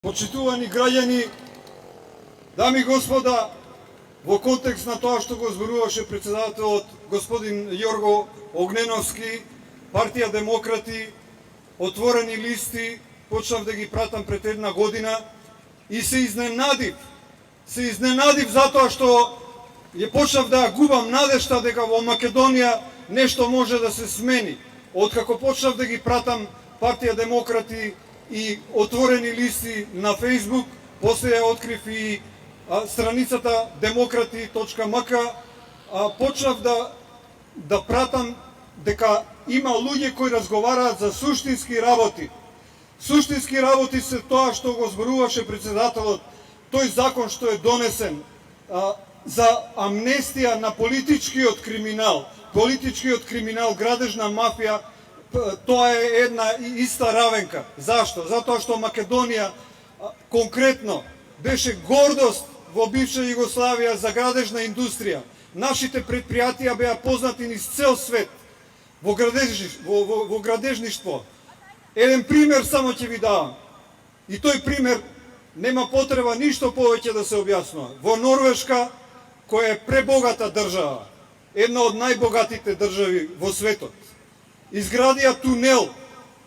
Почитувани граѓани, дами и господа, во контекст на тоа што го зборуваше председателот господин Јорго Огненовски, партија Демократи, отворени листи, почнав да ги пратам пред една година и се изненадив. Се изненадив затоа што ја почнав да губам надежта дека во Македонија нешто може да се смени. Откако почнав да ги пратам партија Демократи и отворени листи на Фейсбук, после ја открив и страницата demokrati.mk, почнав да пратам дека има луѓе кои разговараат за суштински работи. Суштински работи се тоа што го зборуваше председателот, тој закон што е донесен за амнестија на политичкиот криминал, градежна мафија. Тоа е една иста равенка. Зашто? Затоа што Македонија конкретно беше гордост во бивша Југославија за градежна индустрија. Нашите предпријатија беа познати низ цел свет во градежништво. Еден пример само ќе ви давам. И тој пример нема потреба ништо повеќе да се објаснува. Во Норвешка, која е пребогата држава, една од најбогатите држави во светот, изградија тунел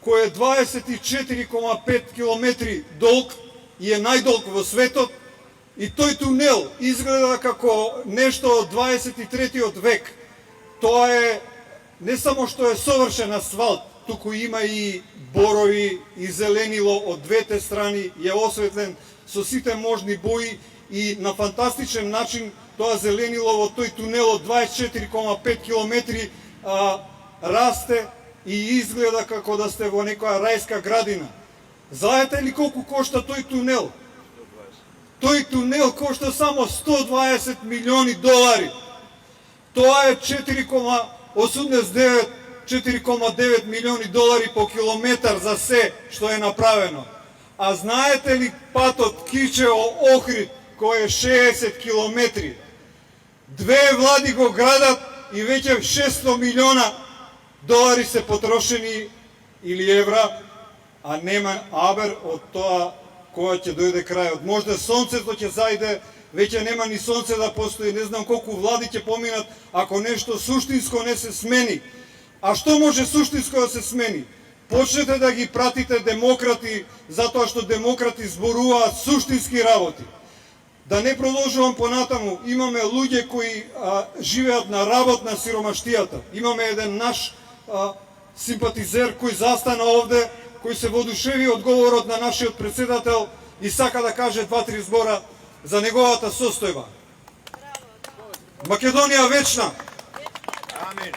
кој е 24,5 километри долг и е најдолг во светот, и тој тунел изгледа како нешто од 23 век. Тоа е не само што е совршен асфалт, туку има и борови и зеленило од двете страни, е осветлен со сите можни бои и на фантастичен начин тоа зеленило во тој тунел од 24,5 километри расте и изгледа како да сте во некоја рајска градина. Знаете ли колку кошта тој тунел? Тој тунел кошта само 120 милиони долари. Тоа е 4,9 милиони долари по километар за се што е направено. А знаете ли патот Кичево-Охрид, кој е 60 километри? Две влади го градат и веќе 600 милиона долари се потрошени или евра, а нема абер од тоа кога ќе дојде крајот. Можда сонцето ќе зајде, веќе нема ни сонце да постои, не знам колку влади ќе поминат ако нешто суштинско не се смени. А што може суштинско да се смени? Почнете да ги пратите Демократи, затоа што Демократи зборуваат суштински работи. Да не продолжувам понатаму, имаме луѓе кои живеат на работ на сиромаштијата. Имаме еден наш симпатизер кој застана овде, кој се воодушеви од говорот на нашиот председател и сака да каже 2-3 збора за неговата состојба. Македонија вечна! Амин!